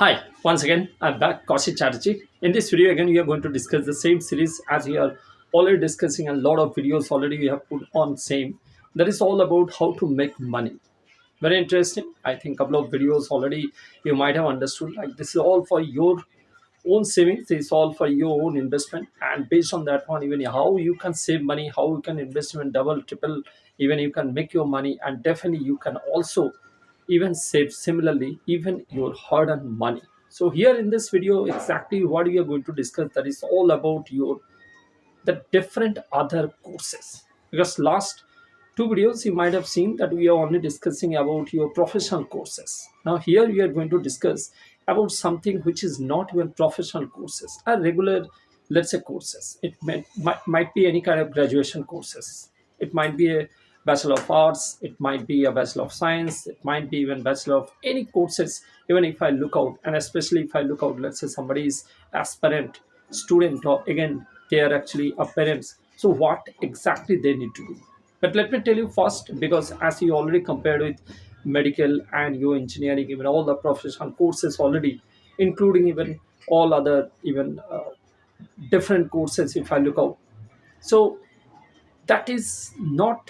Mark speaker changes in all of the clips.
Speaker 1: Hi, once again, I'm back, Kaushik Chatterjee. In this video, again, we are going to discuss the same series as we are already discussing a lot of videos already we have put on same. That is all about how to make money. Very interesting. I think couple of videos already you might have understood. Like this is all for your own savings. It's all for your own investment, and based on that one, even how you can save money, how you can invest even double, triple, even you can make your money, and definitely you can also even save similarly even your hard-earned money. So here in this video, exactly what we are going to discuss, that is all about your the different other courses, because last two videos you might have seen that we are only discussing about your professional courses. Now here we are going to discuss about something which is not even professional courses, a regular, let's say, courses. It might be any kind of graduation courses. It might be a bachelor of arts, it might be a bachelor of science, it might be even bachelor of any courses. Even if I look out, and especially if I look out, let's say somebody is aspirant student, or again they are actually a parents, so what exactly they need to do. But let me tell you first, because as you already compared with medical and your engineering, even all the professional courses already, including even all other even different courses, if I look out, so that is not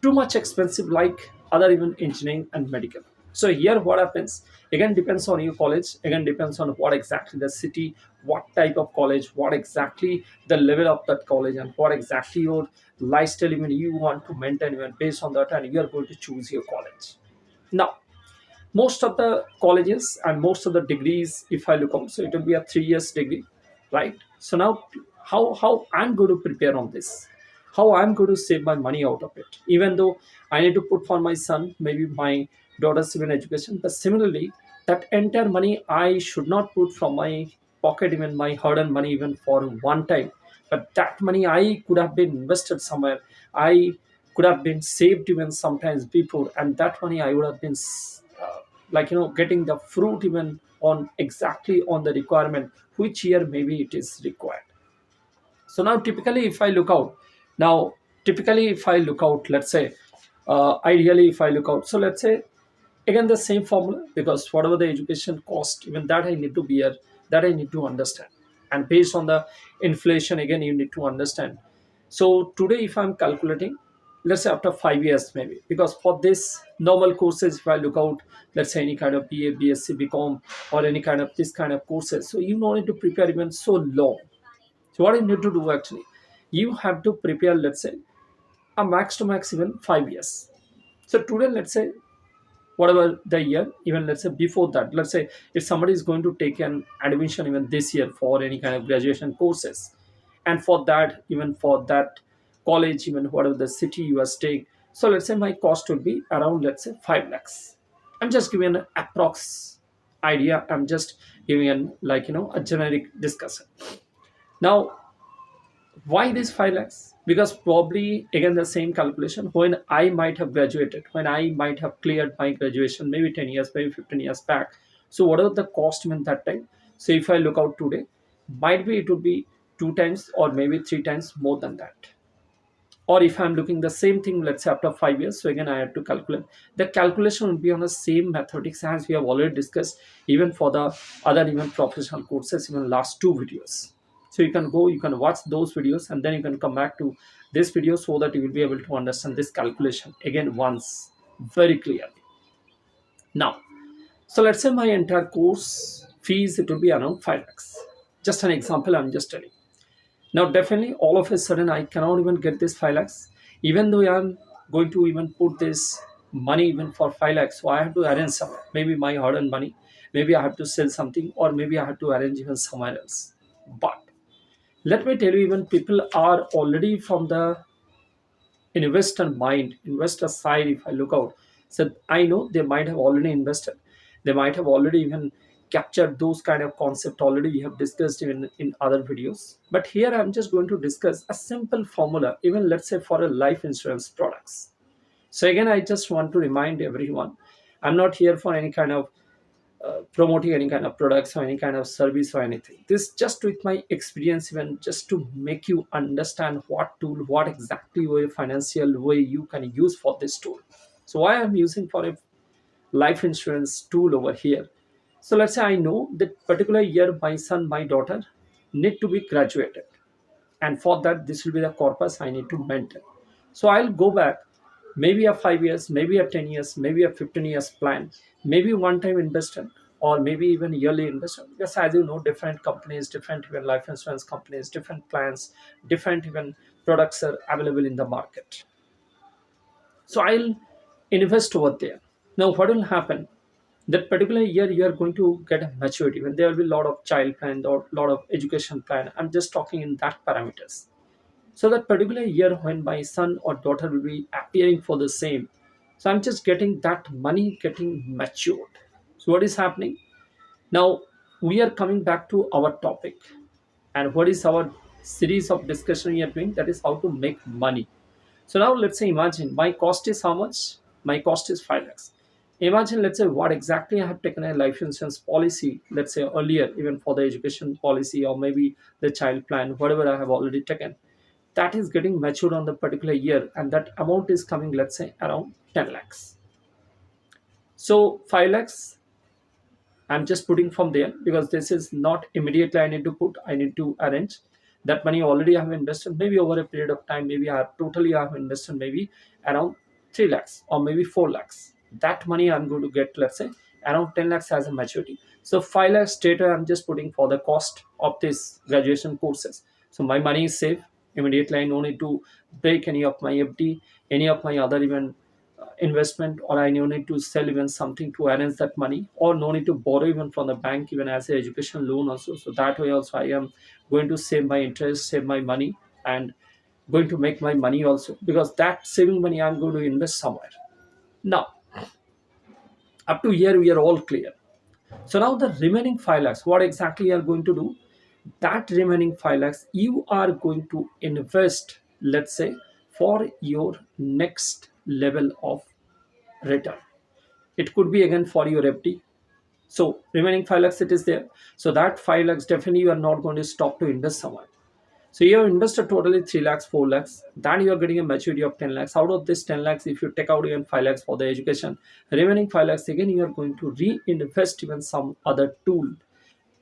Speaker 1: too much expensive like other even engineering and medical. So here what happens, again depends on your college, again depends on what exactly the city, what type of college, what exactly the level of that college, and what exactly your lifestyle even you want to maintain, even based on that, and you are going to choose your college. Now most of the colleges and most of the degrees, if I look out, so it will be a 3 years degree, right? So now how I'm going to prepare on this, how I'm going to save my money out of it, even though I need to put for my son, maybe my daughter's even education, but similarly that entire money I should not put from my pocket, even my hard-earned money, even for one time, but that money I could have been invested somewhere. I could have been saved even sometimes before, and that money I would have been getting the fruit even on exactly on the requirement which year maybe it is required. So now typically if I look out, now typically if I look out, let's say ideally if I look out, so let's say again the same formula, because whatever the education cost, even that I need to bear, that I need to understand, and based on the inflation, again you need to understand. So today if I'm calculating, let's say after 5 years maybe, because for this normal courses if I look out, let's say any kind of BA, BSc, BCom, or any kind of this kind of courses, so you don't need to prepare even so long. So what you need to do actually, you have to prepare, let's say, a max to max even 5 years. So today, let's say, whatever the year, even let's say before that, let's say if somebody is going to take an admission even this year for any kind of graduation courses, and for that, even for that college, even whatever the city you are staying, so let's say my cost will be around, let's say, 5 lakhs. I'm just giving an approx idea. I'm just giving an, a generic discussion. Now why this 5 lakhs? Because probably again the same calculation, when I might have graduated, when I might have cleared my graduation, maybe 10 years, maybe 15 years back. So whatever the cost in that time, so if I look out today, might be it would be two times or maybe three times more than that. Or if I'm looking the same thing, let's say after 5 years, so again I have to calculate. The calculation will be on the same mathematics as we have already discussed, even for the other even professional courses, even last two videos. So you can go, you can watch those videos, and then you can come back to this video so that you will be able to understand this calculation again once very clearly. Now, so let's say my entire course fees, it will be around 5 lakhs. Just an example I'm just telling. Now, definitely, all of a sudden, I cannot even get this 5 lakhs, even though I'm going to even put this money even for 5 lakhs. So I have to arrange somewhere, maybe my hard earned money, maybe I have to sell something, or maybe I have to arrange even somewhere else. But let me tell you, even people are already from the investor mind, investor side, if I look out, so I know they might have already invested, they might have already even captured those kind of concept already we have discussed even in other videos. But here I'm just going to discuss a simple formula, even let's say for a life insurance products. So again I just want to remind everyone, I'm not here for any kind of promoting any kind of products or any kind of service or anything. This just with my experience, even just to make you understand what tool, what exactly way financial way you can use for this tool. So why I'm using for a life insurance tool over here. So let's say I know that particular year my son, my daughter need to be graduated, and for that this will be the corpus I need to maintain. So I'll go back, maybe a 5 years, maybe a 10 years, maybe a 15 years plan, maybe one time investment, or maybe even yearly investment, because as you know, different companies, different even life insurance companies, different plans, different even products are available in the market. So I'll invest over there. Now what will happen, that particular year you are going to get a maturity when there will be a lot of child plan or lot of education plan. I'm just talking in that parameters. So that particular year when my son or daughter will be appearing for the same, so I'm just getting that money getting matured. So what is happening now, we are coming back to our topic, and what is our series of discussion we are doing, that is how to make money. So now let's say, imagine my cost is how much? My cost is 5 lakhs. Imagine, let's say, what exactly I have taken a life insurance policy, let's say earlier, even for the education policy or maybe the child plan, whatever I have already taken, that is getting matured on the particular year, and that amount is coming, let's say, around 10 lakhs. So 5 lakhs I'm just putting from there, because this is not immediately I need to put, I need to arrange. That money already I have invested, maybe over a period of time, maybe I have invested maybe around 3 lakhs or maybe 4 lakhs. That money I'm going to get, let's say, around 10 lakhs as a maturity. So 5 lakhs data I'm just putting for the cost of this graduation courses. So my money is safe. Immediately I no need to break any of my FD, any of my other even investment, or I no need to sell even something to arrange that money, or no need to borrow even from the bank even as a education loan also. So that way also I am going to save my interest, save my money, and going to make my money also, because that saving money I'm going to invest somewhere. Now up to here we are all clear. So now the remaining 5 lakhs, what exactly you are going to do? That remaining 5 lakhs you are going to invest, let's say, for your next level of return. It could be again for your FD. So remaining 5 lakhs it is there. So that 5 lakhs definitely you are not going to stop to invest somewhere. So you have invested totally 3 lakhs, 4 lakhs. Then you are getting a maturity of 10 lakhs. Out of this 10 lakhs, if you take out even 5 lakhs for the education, remaining 5 lakhs again you are going to reinvest even some other tool.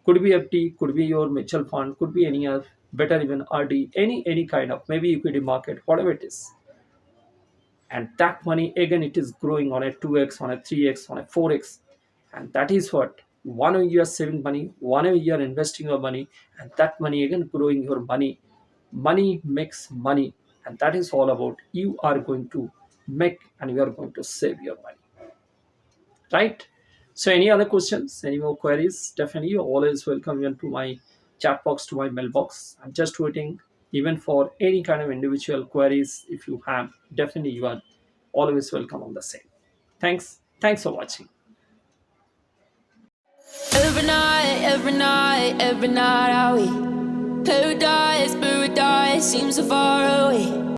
Speaker 1: Could be FD, could be your mutual fund, could be any other better even RD, any kind of maybe equity market, whatever it is. And that money again it is growing on a 2x, on a 3x, on a 4x. And that is what, one you are saving money, one you are investing your money, and that money again growing your money. Money makes money, and that is all about you are going to make and you are going to save your money, right? So any other questions, any more queries, definitely you're always welcome even to my chat box, to my mailbox. I'm just waiting even for any kind of individual queries. If you have, definitely you are always welcome on the same. Thanks for watching.
Speaker 2: Every night, I we paradise, paradise seems so far away.